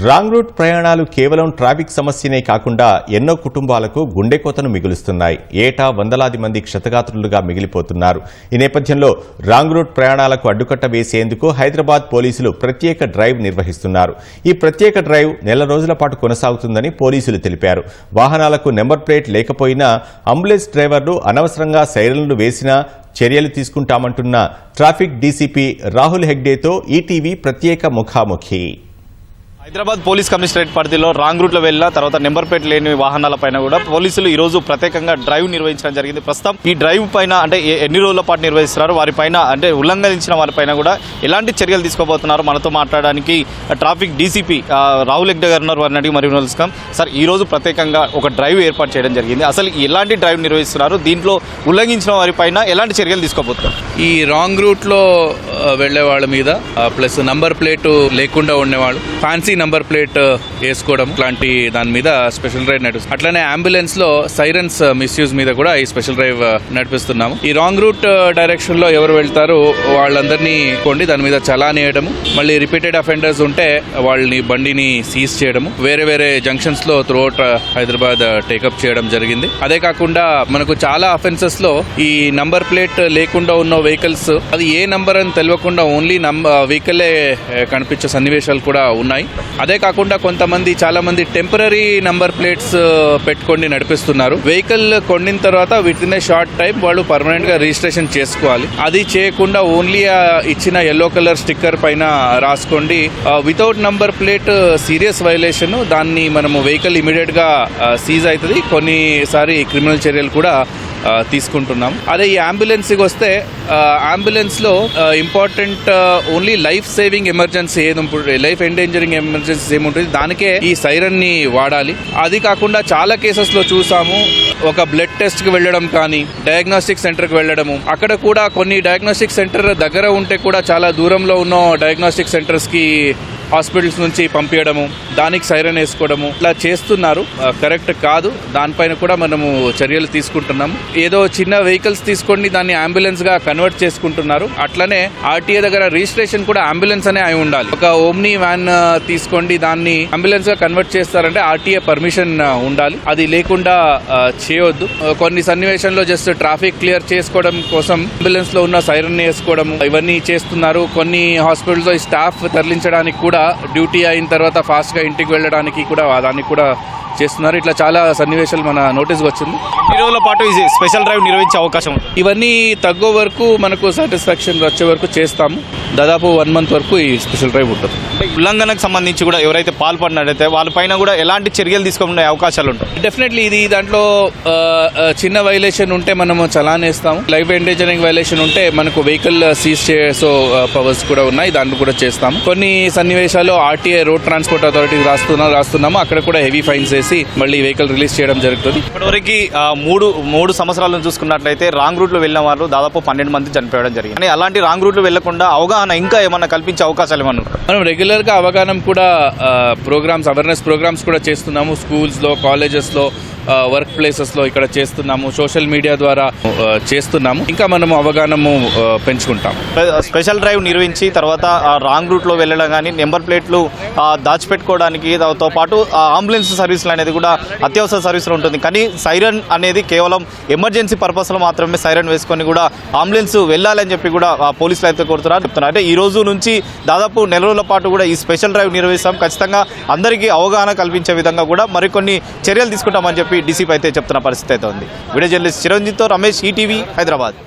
Wrong route ప్రయాణాలు కేవలం traffic సమస్యనే కాకుండా ఎన్నో కుటుంబాలకు గుండెకోతను మిగులుస్తున్నాయి. ఏటా వందలాది మంది క్షతగాత్రులుగా మిగిలిపోతున్నారు. ఈ నేపథ్యంలో రాంగ్ రూట్ ప్రయాణాలకు అడ్డుకట్ట వేసేందుకు హైదరాబాద్ పోలీసులు ప్రత్యేక డ్రైవ్ నిర్వహిస్తున్నారు. ఈ ప్రత్యేక డ్రైవ్ నెల రోజుల పాటు కొనసాగుతుందని పోలీసులు తెలిపారు. వాహనాలకు నెంబర్ ప్లేట్ లేకపోయినా అంబులెన్స్ డ్రైవర్లు అనవసరంగా సైరన్లు వేసినా చర్యలు తీసుకుంటామంటున్న ట్రాఫిక్ డీసీపీ రాహుల్ హెగ్డేతో ఈటీవీ ప్రత్యేక ముఖాముఖి. హైదరాబాద్ పోలీస్ కమిషనరేట్ పరిధిలో రాంగ్ రూట్లో వెళ్ళిన తర్వాత నెంబర్ ప్లేట్ లేని వాహనాలపైన కూడా పోలీసులు ఈ రోజు ప్రత్యేకంగా డ్రైవ్ నిర్వహించడం జరిగింది. ప్రస్తుతం ఈ డ్రైవ్ పైన అంటే ఎన్ని రోజుల పాటు నిర్వహిస్తున్నారు, వారిపైన అంటే ఉల్లంఘించిన వారిపైన కూడా ఎలాంటి చర్యలు తీసుకోబోతున్నారు, మనతో మాట్లాడడానికి ట్రాఫిక్ డీసీపీ రాహుల్ హెగ్డే గారు ఉన్నారు. వారిని అడిగి మరి తెలుసుకుందాం. సార్, ఈ రోజు ప్రత్యేకంగా ఒక డ్రైవ్ ఏర్పాటు చేయడం జరిగింది. అసలు ఎలాంటి డ్రైవ్ నిర్వహిస్తున్నారు, దీంట్లో ఉల్లంఘించిన వారిపైన ఎలాంటి చర్యలు తీసుకోబోతున్నారు? ఈ రాంగ్ రూట్లో వెళ్లే వాళ్ళ మీద ప్లస్ నంబర్ ప్లేట్ లేకుండా ఉండేవాళ్ళు ఫ్యాన్సీ నంబర్ ప్లేట్ వేసుకోవడం లాంటి దాని మీద స్పెషల్ డ్రైవ్ నడుస్తుంది. అట్లనే అంబులెన్స్ లో సైరన్స్ మిస్యూజ్ మీద కూడా ఈ స్పెషల్ డ్రైవ్ నడిపిస్తున్నాము. ఈ రాంగ్ రూట్ డైరెక్షన్ లో ఎవరు వెళ్తారో వాళ్ళందరినీ కొండి దాని మీద చలాన్ వేయడము, మళ్ళీ రిపీటెడ్ అఫెండర్స్ ఉంటే వాళ్ళని బండిని సీజ్ చేయడము, వేరే వేరే జంక్షన్స్ లో త్రూఅవుట్ హైదరాబాద్ టేకప్ చేయడం జరిగింది. అదే కాకుండా మనకు చాలా అఫెన్సెస్ లో ఈ నంబర్ ప్లేట్ లేకుండా ఉన్న వెహికల్స్ అది ఏ నంబర్ అని తెలియకుండా ఓన్లీ వెహికల్ కనిపించే సన్నివేశాలు కూడా ఉన్నాయి. అదే కాకుండా చాలా మంది టెంపరీ నంబర్ ప్లేట్స్ పెట్టుకొని నడిపిస్తున్నారు. వెహికల్ కొనిన తర్వాత with in a short time వాళ్ళు పర్మనెంట్ గా రిజిస్ట్రేషన్ చేసుకోవాలి. అది చేయకుండా ఓన్లీ ఇచ్చిన ఎల్లో కలర్ స్టిక్కర్ పైన రాసుకోండి without number plate serious violation, దాన్ని మనము వెహికల్ ఇమీడియట్ గా సీజ్ అవుతుంది. కొన్నిసారి క్రిమినల్ చర్యలు కూడా తీసుకుంటున్నాం. అదే ఈ అంబులెన్స్కి వస్తే అంబులెన్స్ లో important only life saving emergency ఏది లైఫ్ ఎండేంజరింగ్ ఎమర్జెన్సీ ఏముంటుంది దానికే ఈ సైరన్ ని వాడాలి. అది కాకుండా చాలా కేసెస్ లో చూసాము, ఒక బ్లడ్ టెస్ట్ కి వెళ్ళడం కానీ డయాగ్నోస్టిక్ సెంటర్ కి వెళ్ళడము, అక్కడ కూడా కొన్ని డయాగ్నోస్టిక్ సెంటర్ దగ్గర ఉంటే కూడా చాలా దూరంలో ఉన్న డయాగ్నోస్టిక్ సెంటర్స్ కి హాస్పిటల్స్ నుంచి పంపించడము, దానికి సైరన్ వేసుకోవడము ఇట్లా చేస్తున్నారు. కరెక్ట్ కాదు. దానిపైన కూడా మనము చర్యలు తీసుకుంటున్నాము. ఏదో చిన్న వెహికల్స్ తీసుకొని దాన్ని అంబులెన్స్ గా కన్వర్ట్ చేసుకుంటున్నారు. అట్లనే ఆర్టీఏ దగ్గర రిజిస్ట్రేషన్ కూడా అంబులెన్స్ అనే అయి ఉండాలి. ఒక ఓమ్నీ వ్యాన్ తీసుకోండి దాన్ని అంబులెన్స్ గా కన్వర్ట్ చేస్తారంటే ఆర్టీఏ పర్మిషన్ ఉండాలి. అది లేకుండా చేయొద్దు. కొన్ని సన్నివేశంలో జస్ట్ ట్రాఫిక్ క్లియర్ చేసుకోవడం కోసం అంబులెన్స్ లో ఉన్న సైరన్ వేసుకోవడం ఇవన్నీ చేస్తున్నారు. కొన్ని హాస్పిటల్స్ లో స్టాఫ్ తరలించడానికి కూడా డ్యూటీ అయిన తర్వాత ఫాస్ట్ గా ఇంటికి వెళ్ళడానికి కూడా దానికి కూడా చేస్తున్నారు. ఇట్లా చాలా సన్నివేశాలు మన నోటీస్కి వచ్చింది. ఈ రోజుల పాటు ఈ స్పెషల్ డ్రైవ్ నిర్వహించే అవకాశం ఇవన్నీ తగ్గో వరకు మనకు సాటిస్ఫాక్షన్ వచ్చే వరకు చేస్తాము. దాదాపు 1 month వరకు ఈ స్పెషల్ డ్రైవ్ ఉంటుంది. ఉల్లంఘనకు సంబంధించి కూడా ఎవరైతే పాల్పడినట్టయితే వాళ్ళపైన కూడా ఎలాంటి చర్యలు తీసుకునే అవకాశాలు ఉంటాయి? డెఫినెట్లీ ఇది దాంట్లో చిన్న వైలేషన్ ఉంటే మనము చలాన్ వేస్తాము. లైఫ్ ఎండేంజరింగ్ వైలేషన్ ఉంటే మనకు వెహికల్ సీజ్ చేసే పవర్స్ కూడా ఉన్నాయి, దాంట్లో కూడా చేస్తాము. కొన్ని సన్నివేశాలు ఆర్టీఏ రోడ్ ట్రాన్స్పోర్ట్ అథారిటీ రాస్తున్నాము. అక్కడ కూడా హెవీ ఫైన్స్ వేసి మళ్ళీ వెహికల్ రిలీజ్ చేయడం జరుగుతుంది. ఇప్పటివరకు మూడు సంవత్సరాలను చూసుకున్నట్లయితే రాంగ్ రూట్ లో వెళ్ళిన వాళ్ళు దాదాపు 12 మంది చనిపోవడం జరిగింది. కానీ అలాంటి రాంగ్ రూట్ లో వెళ్లకుండా అవగాహన ఇంకా ఏమన్నా కల్పించే అవకాశాలు ఏమన్నా? మనం రెగ్యులర్ గా అవగాహన కూడా అవేర్నెస్ ప్రోగ్రామ్స్ కూడా చేస్తున్నాము. స్కూల్స్ లో, కాలేజెస్ లో, వర్క్ ప్లేసెస్ లో ఇక్కడ చేస్తున్నాము. సోషల్ మీడియా ద్వారా చేస్తున్నాము. ఇంకా మనము అవగాహన పెంచుకుంటాం. స్పెషల్ డ్రైవ్ నిర్వహించి తర్వాత రాంగ్ రూట్ లో వెళ్ళడం కానీ నెంబర్ ప్లేట్లు దాచిపెట్టుకోవడానికి తో పాటు అంబులెన్స్ సర్వీసులు అనేది కూడా అత్యవసర సర్వీసులు ఉంటుంది. కానీ సైరన్ అనేది కేవలం ఎమర్జెన్సీ పర్పస్ లో మాత్రమే సైరన్ వేసుకొని కూడా అంబులెన్స్ వెళ్ళాలని చెప్పి కూడా పోలీసులు అయితే కోరుతున్నారు. అంటే ఈ రోజు నుంచి దాదాపు నెల రోజుల పాటు కూడా ఈ స్పెషల్ డ్రైవ్ నిర్వహిస్తాం. ఖచ్చితంగా అందరికీ అవగాహన కల్పించే విధంగా కూడా మరికొన్ని చర్యలు తీసుకుంటామని చెప్పి డీసీపీ అయితే చెప్తున్న పరిస్థితి అయితే ఉంది. వీడియో జర్నలిస్ట్ చిరంజీవితో రమేష్, ఈటీవీ, హైదరాబాద్.